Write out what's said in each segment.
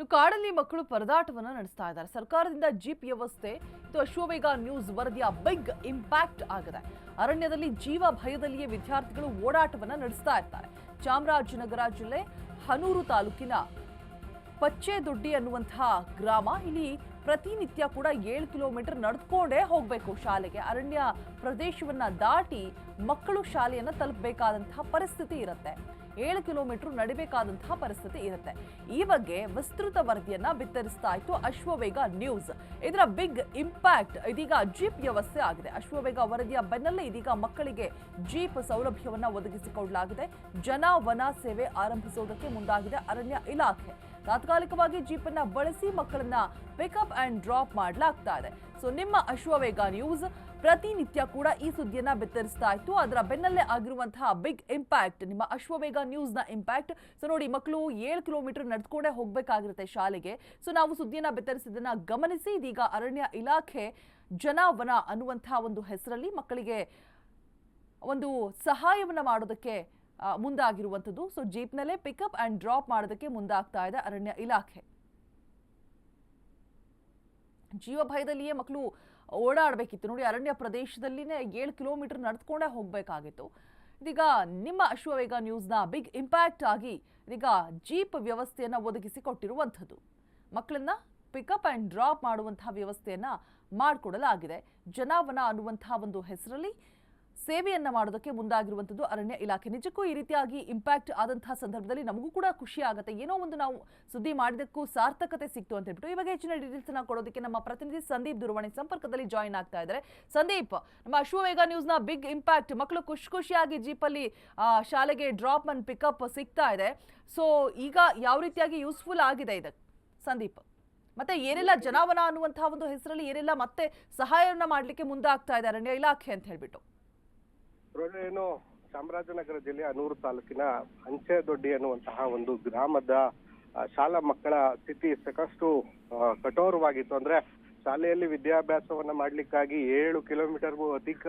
ಕಾಡಲ್ಲಿ ಮಕ್ಕಳು ಪರದಾಟವನ್ನು ನಡೆಸ್ತಾ ಇದ್ದಾರೆ. ಸರ್ಕಾರದಿಂದ ಜೀಪ್ ವ್ಯವಸ್ಥೆ ಇದು ಅಶ್ವವೇಗ ನ್ಯೂಸ್ ವರದಿಯ ಬಿಗ್ ಇಂಪ್ಯಾಕ್ಟ್ ಆಗಿದೆ. ಅರಣ್ಯದಲ್ಲಿ ಜೀವ ಭಯದಲ್ಲಿಯೇ ವಿದ್ಯಾರ್ಥಿಗಳು ಓಡಾಟವನ್ನು ನಡೆಸ್ತಾ ಇರ್ತಾರೆ. ಚಾಮರಾಜನಗರ ಜಿಲ್ಲೆ ಹನೂರು ತಾಲೂಕಿನ ಪಚ್ಚೆದೊಡ್ಡಿ ಅನ್ನುವಂತಹ ಗ್ರಾಮ. ಇಲ್ಲಿ ಪ್ರತಿನಿತ್ಯ ಕೂಡ 7 ಕಿಲೋಮೀಟರ್ ನಡೆದುಕೊಂಡೇ ಹೋಗಬೇಕು ಶಾಲೆಗೆ. ಅರಣ್ಯ ಪ್ರದೇಶವನ್ನ ದಾಟಿ ಮಕ್ಕಳು ಶಾಲೆಯನ್ನ ತಲುಪಬೇಕಾದಂತಹ ಪರಿಸ್ಥಿತಿ ಇರುತ್ತೆ. 7 ಕಿಲೋಮೀಟರ್ ನಡಿಬೇಕಾದಂತಹ ಪರಿಸ್ಥಿತಿ ಇರುತ್ತೆ. ಈ ಬಗ್ಗೆ ವಿಸ್ತೃತ ವರದಿಯನ್ನ ಬಿತ್ತರಿಸ್ತಾ ಇತ್ತು ಅಶ್ವವೇಗ ನ್ಯೂಸ್. ಇದರ ಬಿಗ್ ಇಂಪ್ಯಾಕ್ಟ್ ಇದೀಗ ಜೀಪ್ ವ್ಯವಸ್ಥೆ ಆಗಿದೆ. ಅಶ್ವವೇಗ ವರದಿಯ ಬೆನ್ನಲ್ಲೇ ಇದೀಗ ಮಕ್ಕಳಿಗೆ ಜೀಪ್ ಸೌಲಭ್ಯವನ್ನ ಒದಗಿಸಿಕೊಡಲಾಗಿದೆ. ಜನ ವನ ಸೇವೆ ಆರಂಭಿಸುವುದಕ್ಕೆ ಮುಂದಾಗಿದೆ ಅರಣ್ಯ ಇಲಾಖೆ. ತಾತ್ಕಾಲಿಕವಾಗಿ ಜೀಪ್ ಅನ್ನ ಬಳಸಿ ಮಕ್ಕಳನ್ನ ಪಿಕಪ್ ಅಂಡ್ ಡ್ರಾಪ್ ಮಾಡಲಾಗ್ತಾ ಇದೆ. ಸೊ ನಿಮ್ಮ ಅಶ್ವವೇಗ ನ್ಯೂಸ್ ಪ್ರತಿನಿತ್ಯ ಕೂಡ ಈ ಸುದ್ದಿಯನ್ನ ಬಿತ್ತರಿಸ್ತಾ ಇತ್ತು. ಅದರ ಬೆನ್ನಲ್ಲೇ ಆಗಿರುವಂತಹ ಬಿಗ್ ಇಂಪ್ಯಾಕ್ಟ್ ನಿಮ್ಮ ಅಶ್ವವೇಗ ನ್ಯೂಸ್ ನ ಇಂಪ್ಯಾಕ್ಟ್. ಸೊ ನೋಡಿ, ಮಕ್ಕಳು 7 ಕಿಲೋಮೀಟರ್ ನಡೆದುಕೊಂಡೇ ಹೋಗಬೇಕಾಗಿರುತ್ತೆ ಶಾಲೆಗೆ. ಸೊ ನಾವು ಸುದ್ದಿಯನ್ನ ಬಿತ್ತರಿಸಿದ್ದನ್ನ ಗಮನಿಸಿ ಇದೀಗ ಅರಣ್ಯ ಇಲಾಖೆ ಜನವನ ಅನ್ನುವಂತಹ ಒಂದು ಹೆಸರಲ್ಲಿ ಮಕ್ಕಳಿಗೆ ಒಂದು ಸಹಾಯವನ್ನ ಮಾಡೋದಕ್ಕೆ ಮುಂದಾಗಿರುವಂಥದ್ದು. ಸೊ ಜೀಪ್ನಲ್ಲೇ ಪಿಕಪ್ ಅಂಡ್ ಡ್ರಾಪ್ ಮಾಡೋದಕ್ಕೆ ಮುಂದಾಗ್ತಾ ಇದೆ ಅರಣ್ಯ ಇಲಾಖೆ. ಜೀವ ಭಯದಲ್ಲಿಯೇ ಮಕ್ಕಳು ಓಡಾಡಬೇಕಿತ್ತು. ನೋಡಿ, ಅರಣ್ಯ ಪ್ರದೇಶದಲ್ಲಿನೇ 7 ಕಿಲೋಮೀಟರ್ ನಡೆದುಕೊಂಡೇ ಹೋಗಬೇಕಾಗಿತ್ತು. ಇದೀಗ ನಿಮ್ಮ ಅಶ್ವವೇಗ ನ್ಯೂಸ್ನ ಬಿಗ್ ಇಂಪ್ಯಾಕ್ಟ್ ಆಗಿ ಇದೀಗ ಜೀಪ್ ವ್ಯವಸ್ಥೆಯನ್ನು ಒದಗಿಸಿಕೊಟ್ಟಿರುವಂಥದ್ದು. ಮಕ್ಕಳನ್ನ ಪಿಕಪ್ ಅಂಡ್ ಡ್ರಾಪ್ ಮಾಡುವಂತಹ ವ್ಯವಸ್ಥೆಯನ್ನ ಮಾಡಿಕೊಡಲಾಗಿದೆ. ಜನವನ ಅನ್ನುವಂತಹ ಒಂದು ಹೆಸರಲ್ಲಿ ಸೇವೆಯನ್ನ ಮಾಡೋದಕ್ಕೆ ಮುಂದಾಗಿರುವಂಥದ್ದು ಅರಣ್ಯ ಇಲಾಖೆ. ನಿಜಕ್ಕೂ ಈ ರೀತಿಯಾಗಿ ಇಂಪ್ಯಾಕ್ಟ್ ಆದಂತಹ ಸಂದರ್ಭದಲ್ಲಿ ನಮಗೂ ಕೂಡ ಖುಷಿ ಆಗುತ್ತೆ. ಏನೋ ಒಂದು ನಾವು ಸುದ್ದಿ ಮಾಡಿದಕ್ಕೂ ಸಾರ್ಥಕತೆ ಸಿಕ್ತು ಅಂತ ಹೇಳ್ಬಿಟ್ಟು. ಈ ಬಗ್ಗೆ ಹೆಚ್ಚಿನ ಡೀಟೇಲ್ಸ್ ಅನ್ನ ಕೊಡೋದಕ್ಕೆ ನಮ್ಮ ಪ್ರತಿನಿಧಿ ಸಂದೀಪ್ ದೂರವಾಣಿ ಸಂಪರ್ಕದಲ್ಲಿ ಜಾಯಿನ್ ಆಗ್ತಾ ಇದ್ದಾರೆ. ಸಂದೀಪ್, ನಮ್ಮ ಅಶ್ವವೇಗ ನ್ಯೂಸ್ ನ ಬಿಗ್ ಇಂಪ್ಯಾಕ್ಟ್, ಮಕ್ಕಳು ಖುಷಿಯಾಗಿ ಜೀಪಲ್ಲಿ ಶಾಲೆಗೆ ಡ್ರಾಪ್ ಅಂಡ್ ಪಿಕಪ್ ಸಿಗ್ತಾ ಇದೆ. ಸೊ ಈಗ ಯಾವ ರೀತಿಯಾಗಿ ಯೂಸ್ಫುಲ್ ಆಗಿದೆ ಇದಕ್ಕೆ ಸಂದೀಪ್? ಮತ್ತೆ ಏನೆಲ್ಲ ಜನವನ ಅನ್ನುವಂತಹ ಒಂದು ಹೆಸರಲ್ಲಿ ಏನೆಲ್ಲ ಮತ್ತೆ ಸಹಾಯವನ್ನ ಮಾಡ್ಲಿಕ್ಕೆ ಮುಂದಾಗ್ತಾ ಇದೆ ಅರಣ್ಯ ಇಲಾಖೆ ಅಂತ ಹೇಳ್ಬಿಟ್ಟು? ಏನು ಚಾಮರಾಜನಗರ ಜಿಲ್ಲೆಯ ಹನೂರು ತಾಲೂಕಿನ ಪಚ್ಚೆದೊಡ್ಡಿ ಅನ್ನುವಂತಹ ಒಂದು ಗ್ರಾಮದ ಶಾಲಾ ಮಕ್ಕಳ ಸ್ಥಿತಿ ಸಾಕಷ್ಟು ಕಠೋರವಾಗಿತ್ತು. ಅಂದ್ರೆ ಶಾಲೆಯಲ್ಲಿ ವಿದ್ಯಾಭ್ಯಾಸವನ್ನ ಮಾಡ್ಲಿಕ್ಕಾಗಿ 7 ಕಿಲೋಮೀಟರ್ಗೂ ಅಧಿಕ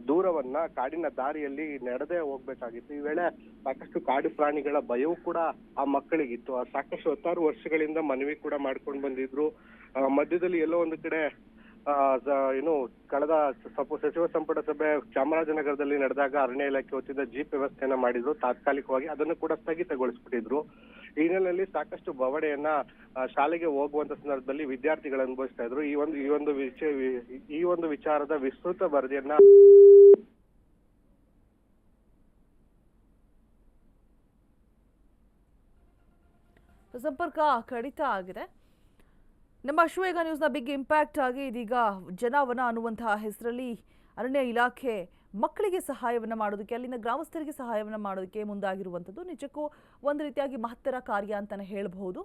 ದೂರವನ್ನ ಕಾಡಿನ ದಾರಿಯಲ್ಲಿ ನಡೆದೇ ಹೋಗ್ಬೇಕಾಗಿತ್ತು. ಈ ವೇಳೆ ಸಾಕಷ್ಟು ಕಾಡು ಪ್ರಾಣಿಗಳ ಭಯವೂ ಕೂಡ ಆ ಮಕ್ಕಳಿಗಿತ್ತು. ಸಾಕಷ್ಟು 10 ವರ್ಷಗಳಿಂದ ಮನವಿ ಕೂಡ ಮಾಡ್ಕೊಂಡು ಬಂದಿದ್ರು. ಮಧ್ಯದಲ್ಲಿ ಎಲ್ಲೋ ಒಂದು ಕಡೆ ಏನು ಕಳೆದ ಸಚಿವ ಸಂಪುಟ ಸಭೆ ಚಾಮರಾಜನಗರದಲ್ಲಿ ನಡೆದಾಗ ಅರಣ್ಯ ಇಲಾಖೆ ವತಿಯಿಂದ ಜೀಪ್ ವ್ಯವಸ್ಥೆಯನ್ನ ಮಾಡಿದ್ರು. ತಾತ್ಕಾಲಿಕವಾಗಿ ಅದನ್ನು ಕೂಡ ಸ್ಥಗಿತಗೊಳಿಸ್ಬಿಟ್ಟಿದ್ರು. ಈ ಹಿನ್ನೆಲೆಯಲ್ಲಿ ಸಾಕಷ್ಟು ಬವಣೆಯನ್ನ ಶಾಲೆಗೆ ಹೋಗುವಂತ ಸಂದರ್ಭದಲ್ಲಿ ವಿದ್ಯಾರ್ಥಿಗಳು ಅನುಭವಿಸ್ತಾ ಇದ್ರು. ಈ ಒಂದು ವಿಚಾರದ ವಿಸ್ತೃತ ವರದಿಯನ್ನ ಸಂಪರ್ಕ ಕಡಿತ ಆಗಿದೆ. ನಮ್ಮ ಅಶ್ವವೇಗ ನ್ಯೂಸ್ನ ಬಿಗ್ ಇಂಪ್ಯಾಕ್ಟ್ ಆಗಿ ಇದೀಗ ಜನವನ ಅನ್ನುವಂತಹ ಹೆಸರಲ್ಲಿ ಅರಣ್ಯ ಇಲಾಖೆ ಮಕ್ಕಳಿಗೆ ಸಹಾಯವನ್ನು ಮಾಡೋದಕ್ಕೆ, ಅಲ್ಲಿನ ಗ್ರಾಮಸ್ಥರಿಗೆ ಸಹಾಯವನ್ನು ಮಾಡೋದಕ್ಕೆ ಮುಂದಾಗಿರುವಂಥದ್ದು ನಿಜಕ್ಕೂ ಒಂದು ರೀತಿಯಾಗಿ ಮಹತ್ತರ ಕಾರ್ಯ ಅಂತಲೇ ಹೇಳಬಹುದು.